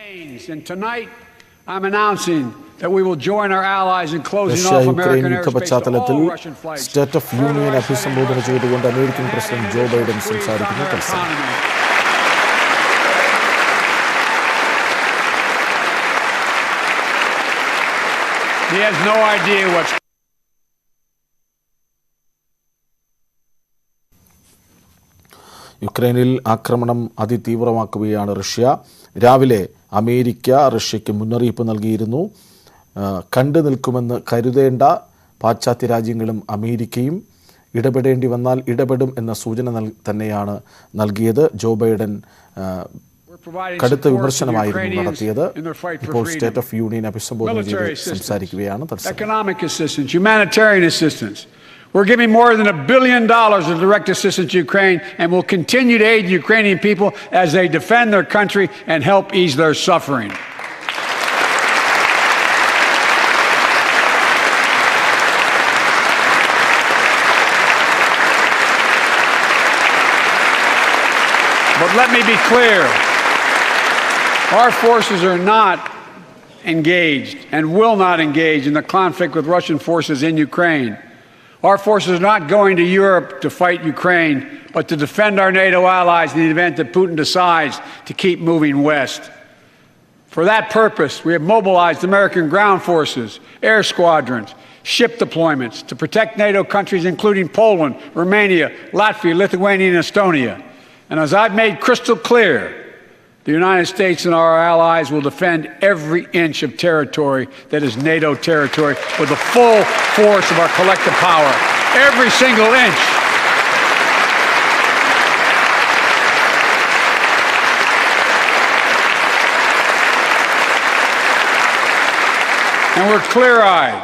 And tonight, I'm announcing that we will join our allies in closing Russia off Ukraine American യുദ്ധ airspace പശ്ചാത്തലത്തിൽ to all Russian flights. State of union അഭിസംബോധന ചെയ്തുകൊണ്ട് American president Joe Biden സംസാരിക്കുന്നു. He has no idea what's യുക്രൈനിൽ ആക്രമണം അതിതീവ്രമാക്കുകയാണ് Russia. രാവിലെ America റഷ്യയ്ക്ക് മുന്നറിയിപ്പ് നൽകിയിരുന്നു. കണ്ടു നിൽക്കുമെന്ന് കരുതേണ്ട പാശ്ചാത്യ രാജ്യങ്ങളും അമേരിക്കയും ഇടപെടേണ്ടി വന്നാൽ ഇടപെടും എന്ന സൂചന തന്നെയാണ് നൽകിയത്. ജോ ബൈഡൻ കടുത്ത വിമർശനമായിരുന്നു നടത്തിയത്. ഇപ്പോൾ സ്റ്റേറ്റ് ഓഫ് യൂണിയൻ അഭിസംബോധന ചെയ്ത് സംസാരിക്കുകയാണ്. We're giving more than $1 billion of direct assistance to Ukraine, and will continue to aid Ukrainian people as they defend their country and help ease their suffering. But let me be clear, our forces are not engaged and will not engage in the conflict with Russian forces in Ukraine. Our forces are not going to Europe to fight Ukraine, but to defend our NATO allies in the event that Putin decides to keep moving west. For that purpose, we have mobilized American ground forces, air squadrons, ship deployments to protect NATO countries including Poland, Romania, Latvia, Lithuania, and Estonia. And as I've made crystal clear, the United States and our allies will defend every inch of territory that is NATO territory with the full force of our collective power. Every single inch. And we're clear-eyed.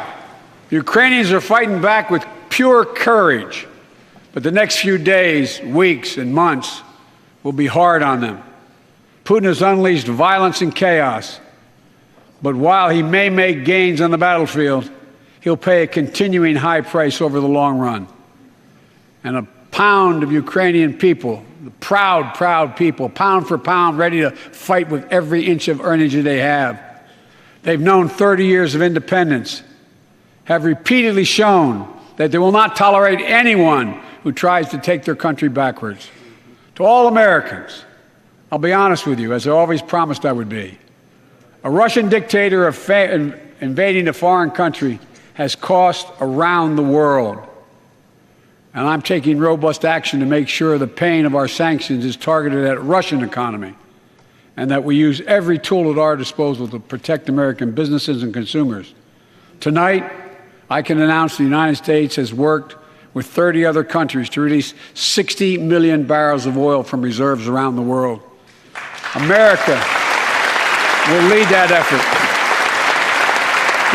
The Ukrainians are fighting back with pure courage. But the next few days, weeks, and months will be hard on them. Putin has unleashed violence and chaos, but while he may make gains on the battlefield, he'll pay a continuing high price over the long run. And a pound of Ukrainian people, the proud, proud people, pound for pound, ready to fight with every inch of energy they have. They've known 30 years of independence, have repeatedly shown that they will not tolerate anyone who tries to take their country backwards. To all Americans, I'll be honest with you, as I always promised I would be. A Russian dictator invading a foreign country has cost around the world. And I'm taking robust action to make sure the pain of our sanctions is targeted at the Russian economy, and that we use every tool at our disposal to protect American businesses and consumers. Tonight, I can announce the United States has worked with 30 other countries to release 60 million barrels of oil from reserves around the world. America will lead that effort,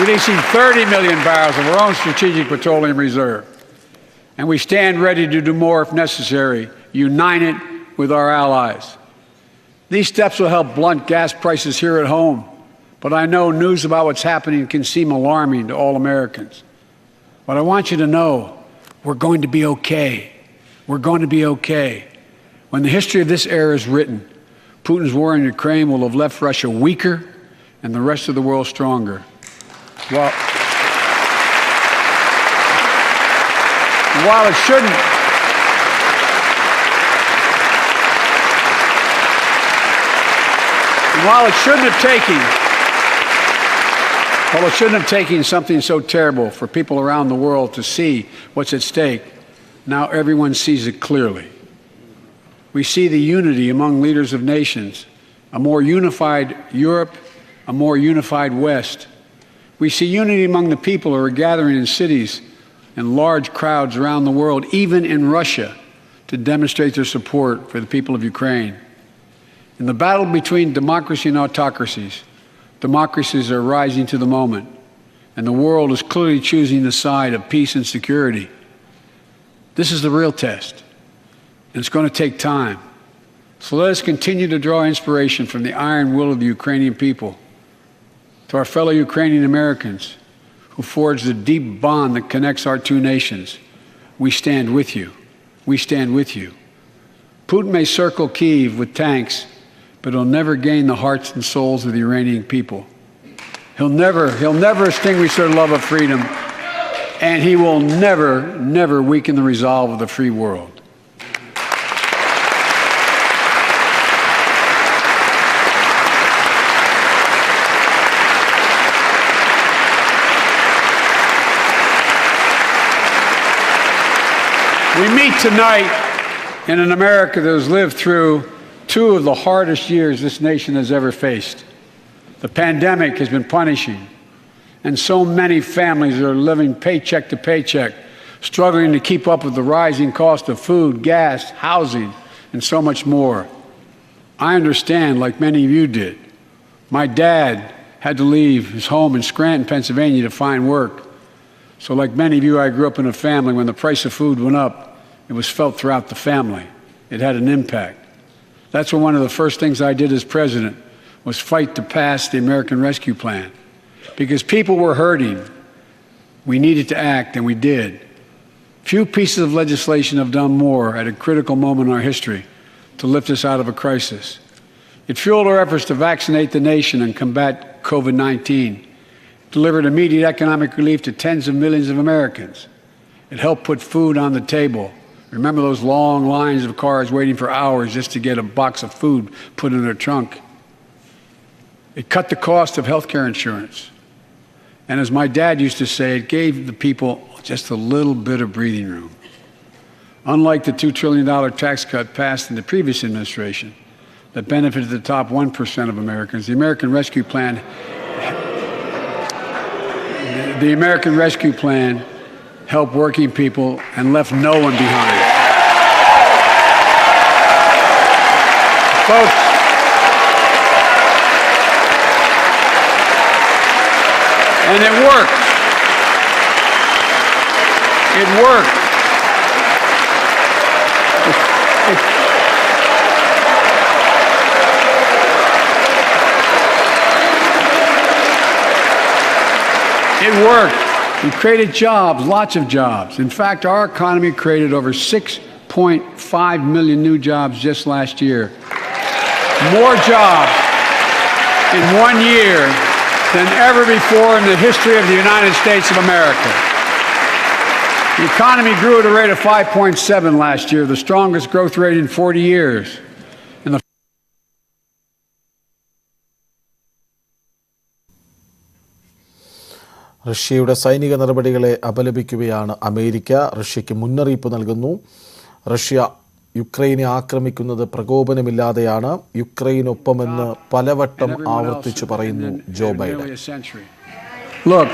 releasing 30 million barrels of our own strategic petroleum reserve. And we stand ready to do more if necessary, united with our allies. These steps will help blunt gas prices here at home, but I know news about what's happening can seem alarming to all Americans. But I want you to know we're going to be okay. We're going to be okay. When the history of this era is written, Putin's war in Ukraine will have left Russia weaker and the rest of the world stronger. While it shouldn't have taken something so terrible for people around the world to see what's at stake, now everyone sees it clearly. We see the unity among leaders of nations, a more unified Europe, a more unified West. We see unity among the people who are gathering in cities and large crowds around the world, even in Russia, to demonstrate their support for the people of Ukraine. In the battle between democracy and autocracies, democracies are rising to the moment, and the world is clearly choosing the side of peace and security. This is the real test. And it's going to take time. So let us continue to draw inspiration from the iron will of the Ukrainian people. To our fellow Ukrainian Americans who forged the deep bond that connects our two nations, we stand with you. We stand with you. Putin may circle Kyiv with tanks, but he'll never gain the hearts and souls of the Iranian people. He'll never extinguish their love of freedom, and he will never weaken the resolve of the free world. We meet tonight in an America that has lived through two of the hardest years this nation has ever faced. The pandemic has been punishing, and so many families are living paycheck to paycheck, struggling to keep up with the rising cost of food, gas, housing, and so much more. I understand, like many of you did. My dad had to leave his home in Scranton, Pennsylvania to find work. So like many of you, I grew up in a family when the price of food went up, it was felt throughout the family. It had an impact. That's when one of the first things I did as president was fight to pass the American Rescue Plan. Because people were hurting, we needed to act, and we did. Few pieces of legislation have done more at a critical moment in our history to lift us out of a crisis. It fueled our efforts to vaccinate the nation and combat COVID-19, delivered immediate economic relief to tens of millions of Americans. It helped put food on the table. Remember those long lines of cars waiting for hours just to get a box of food put in their trunk? It cut the cost of health care insurance. And as my dad used to say, it gave the people just a little bit of breathing room. Unlike the $2 trillion tax cut passed in the previous administration that benefited the top 1% of Americans, the American Rescue Plan helped working people and left no one behind. Folks, and it worked. It worked. It worked. We created jobs, lots of jobs. In fact, our economy created over 6.5 million new jobs just last year. More jobs in 1 year than ever before in the history of the United States of America. The economy grew at a rate of 5.7 last year, the strongest growth rate in 40 years. റഷ്യയുടെ സൈനിക നടപടികളെ അപലപിക്കുകയാണ് America. റഷ്യയ്ക്ക് മുന്നറിയിപ്പ് നൽകുന്നു. Russia യുക്രൈനെ ആക്രമിക്കുന്നത് പ്രകോപനമില്ലാതെയാണ്. യുക്രൈനൊപ്പമെന്ന് പലവട്ടം ആവർത്തിച്ചു പറയുന്നു Joe Biden. Look,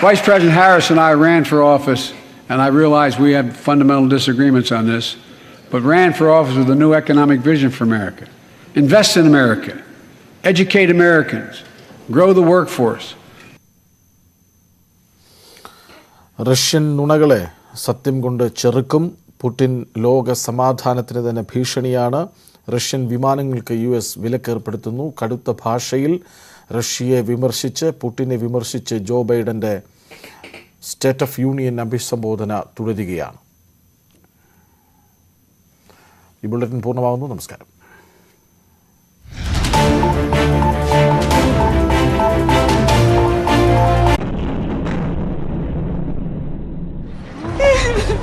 Vice President Harris and I ran for office, and I realize we have fundamental disagreements on this, but ran for office with a new economic vision for America. Invest in America. Educate Americans. Grow the workforce. Russian നുണകളെ സത്യം കൊണ്ട് ചെറുക്കും. Putin ലോക സമാധാനത്തിന് തന്നെ ഭീഷണിയാണ്. Russian വിമാനങ്ങൾക്ക് US വിലക്കേർപ്പെടുത്തുന്നു. കടുത്ത ഭാഷയിൽ റഷ്യയെ വിമർശിച്ച്, പുടിനെ വിമർശിച്ച് ജോ ബൈഡന്റെ സ്റ്റേറ്റ് ഓഫ് യൂണിയൻ അഭിസംബോധന തുടരുകയാണ്. ഈ ബുള്ളറ്റിൻ പൂർണ്ണമാകുന്നു. നമസ്കാരം.